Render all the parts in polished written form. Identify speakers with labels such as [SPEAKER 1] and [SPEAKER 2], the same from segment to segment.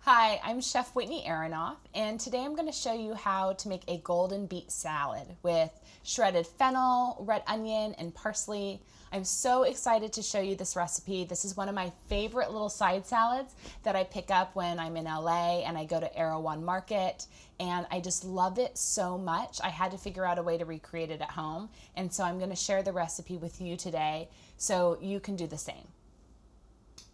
[SPEAKER 1] Hi, I'm Chef Whitney Aronoff, and today I'm going to show you how to make a golden beet salad with shredded fennel, red onion, and parsley. I'm so excited to show you this recipe. This is one of my favorite little side salads that I pick up when I'm in LA and I go to Erewhon Market, and I just love it so much. I had to figure out a way to recreate it at home, and so I'm going to share the recipe with you today so you can do the same.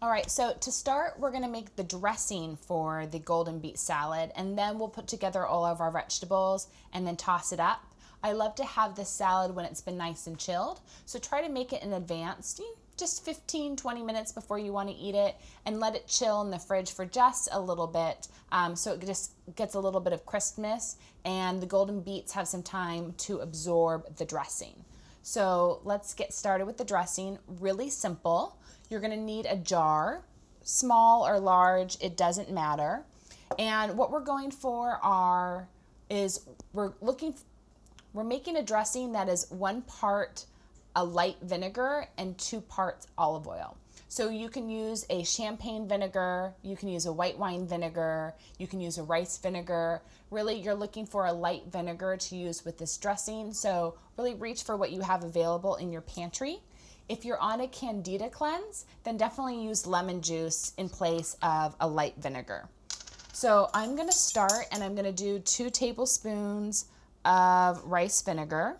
[SPEAKER 1] All right, so to start, we're gonna make the dressing for the golden beet salad, and then we'll put together all of our vegetables and then toss it up. I love to have this salad when it's been nice and chilled, so try to make it in advance, just 15-20 minutes before you wanna eat it, and let it chill in the fridge for just a little bit, so it just gets a little bit of crispness, and the golden beets have some time to absorb the dressing. So let's get started with the dressing. Really simple. You're gonna need a jar, small or large, it doesn't matter. And what we're going for is we're making a dressing that is 1 part a light vinegar and 2 parts olive oil. So you can use a champagne vinegar, you can use a white wine vinegar, you can use a rice vinegar. Really, you're looking for a light vinegar to use with this dressing, so really reach for what you have available in your pantry. If you're on a candida cleanse, then definitely use lemon juice in place of a light vinegar. So I'm gonna start and I'm gonna do 2 tablespoons of rice vinegar.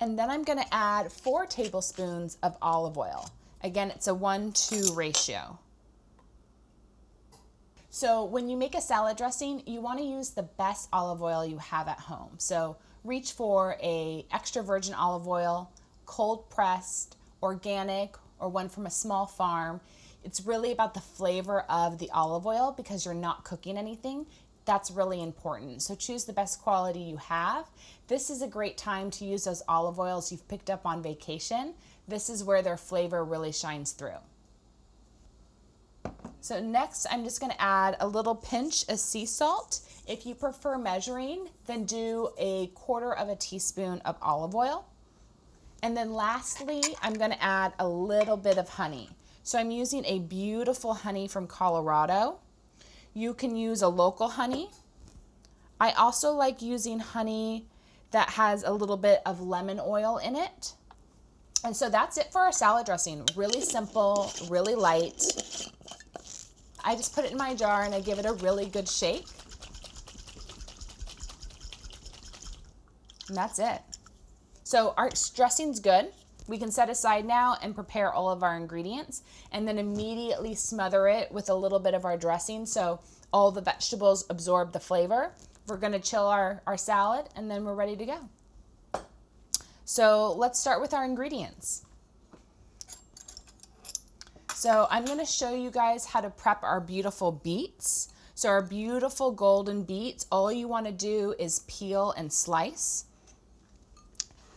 [SPEAKER 1] And then I'm gonna add 4 tablespoons of olive oil. Again, it's a 1-2 ratio. So when you make a salad dressing, you wanna use the best olive oil you have at home. So reach for a extra virgin olive oil, cold pressed, organic, or one from a small farm. It's really about the flavor of the olive oil because you're not cooking anything. That's really important. So choose the best quality you have. This is a great time to use those olive oils you've picked up on vacation. This is where their flavor really shines through. So next, I'm just gonna add a little pinch of sea salt. If you prefer measuring, then do 1/4 teaspoon of olive oil. And then lastly, I'm gonna add a little bit of honey. So I'm using a beautiful honey from Colorado. You can use a local honey. I also like using honey that has a little bit of lemon oil in it. And so that's it for our salad dressing. Really simple, really light. I just put it in my jar and I give it a really good shake. And that's it. So our dressing's good. We can set aside now and prepare all of our ingredients and then immediately smother it with a little bit of our dressing so all the vegetables absorb the flavor. We're gonna chill our salad and then we're ready to go. So let's start with our ingredients. So I'm gonna show you guys how to prep our beautiful beets. So our beautiful golden beets, all you wanna do is peel and slice.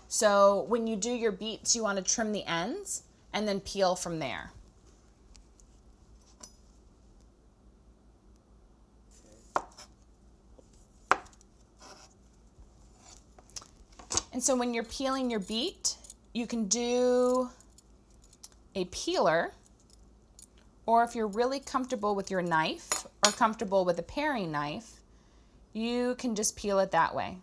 [SPEAKER 1] So when you do your beets, you wanna trim the ends and then peel from there. And so when you're peeling your beet, you can do a peeler, or if you're really comfortable with your knife or comfortable with a paring knife, you can just peel it that way.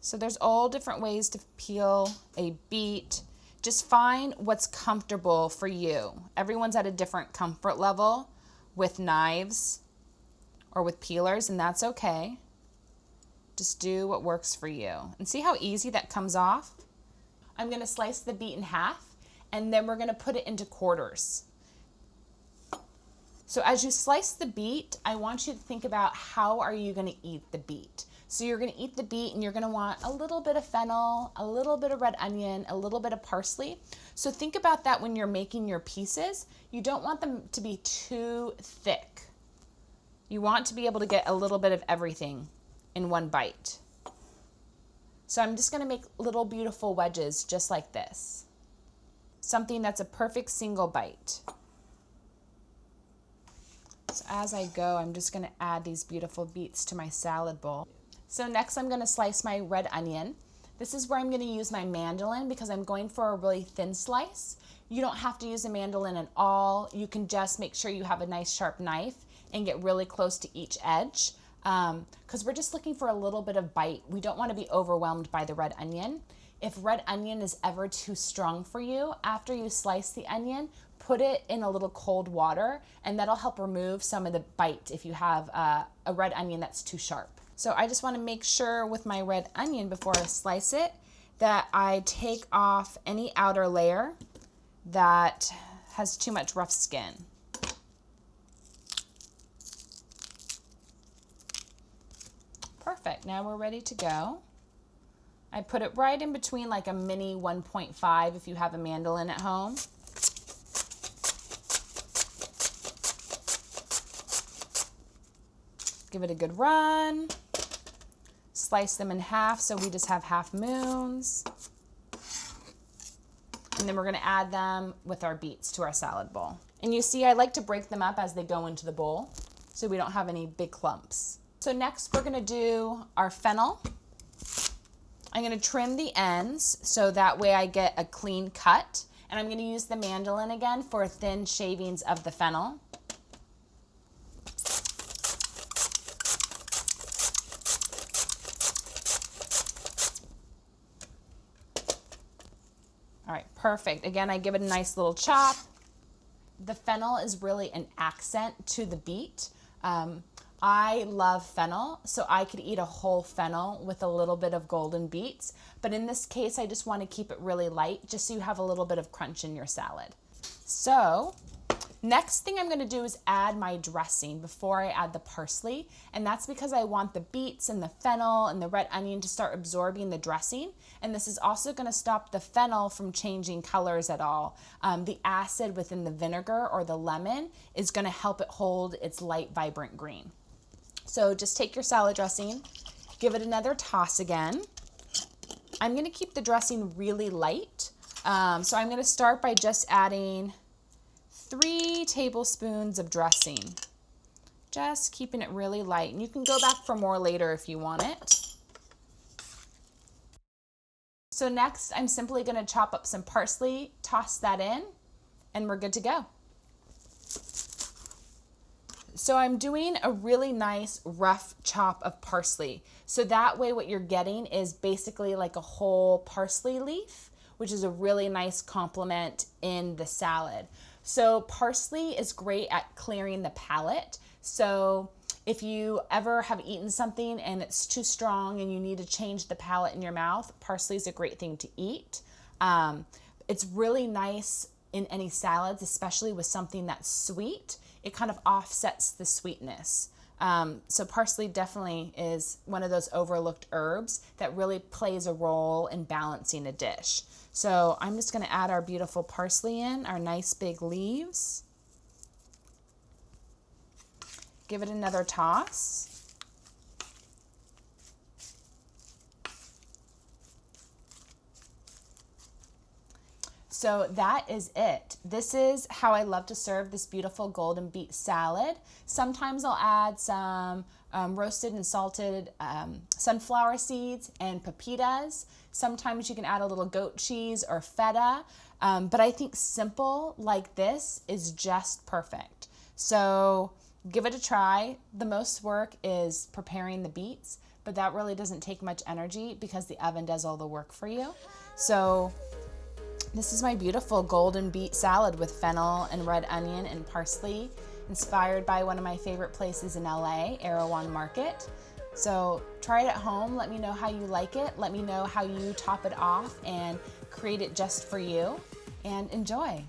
[SPEAKER 1] So there's all different ways to peel a beet. Just find what's comfortable for you. Everyone's at a different comfort level with knives or with peelers, and that's okay. Just do what works for you. And see how easy that comes off? I'm gonna slice the beet in half, and then we're gonna put it into quarters. So as you slice the beet, I want you to think about how are you gonna eat the beet. So you're gonna eat the beet and you're gonna want a little bit of fennel, a little bit of red onion, a little bit of parsley. So think about that when you're making your pieces. You don't want them to be too thick. You want to be able to get a little bit of everything in one bite. So I'm just gonna make little beautiful wedges just like this. Something that's a perfect single bite. So as I go, I'm just gonna add these beautiful beets to my salad bowl. So next I'm gonna slice my red onion. This is where I'm gonna use my mandolin because I'm going for a really thin slice. You don't have to use a mandolin at all. You can just make sure you have a nice sharp knife and get really close to each edge because we're just looking for a little bit of bite. We don't wanna be overwhelmed by the red onion. If red onion is ever too strong for you, after you slice the onion, put it in a little cold water, and that'll help remove some of the bite if you have a red onion that's too sharp. So I just want to make sure with my red onion before I slice it that I take off any outer layer that has too much rough skin. Perfect, now we're ready to go. I put it right in between like a mini 1.5 if you have a mandolin at home. Give it a good run. Slice them in half so we just have half moons. And then we're gonna add them with our beets to our salad bowl. And you see I like to break them up as they go into the bowl so we don't have any big clumps. So next we're gonna do our fennel. I'm gonna trim the ends so that way I get a clean cut. And I'm gonna use the mandolin again for thin shavings of the fennel. All right, perfect. Again, I give it a nice little chop. The fennel is really an accent to the beet. I love fennel, so I could eat a whole fennel with a little bit of golden beets. But in this case, I just want to keep it really light, just so you have a little bit of crunch in your salad. So next thing I'm going to do is add my dressing before I add the parsley. And that's because I want the beets and the fennel and the red onion to start absorbing the dressing. And this is also going to stop the fennel from changing colors at all. The acid within the vinegar or the lemon is going to help it hold its light, vibrant green. So just take your salad dressing, give it another toss again. I'm going to keep the dressing really light. So I'm going to start by just adding 3 tablespoons of dressing. Just keeping it really light. And you can go back for more later if you want it. So next, I'm simply going to chop up some parsley, toss that in, and we're good to go. So I'm doing a really nice rough chop of parsley. So that way what you're getting is basically like a whole parsley leaf, which is a really nice complement in the salad. So parsley is great at clearing the palate. So if you ever have eaten something and it's too strong and you need to change the palate in your mouth, parsley is a great thing to eat. It's really nice in any salads, especially with something that's sweet. It kind of offsets the sweetness. So parsley definitely is one of those overlooked herbs that really plays a role in balancing a dish. So I'm just going to add our beautiful parsley in, our nice big leaves. Give it another toss. So that is it. This is how I love to serve this beautiful golden beet salad. Sometimes I'll add some roasted and salted sunflower seeds and pepitas. Sometimes you can add a little goat cheese or feta. But I think simple like this is just perfect. So give it a try. The most work is preparing the beets, but that really doesn't take much energy because the oven does all the work for you. So this is my beautiful golden beet salad with fennel and red onion and parsley, inspired by one of my favorite places in LA, Erewhon Market. So try it at home. Let me know how you like it. Let me know how you top it off and create it just for you, and enjoy.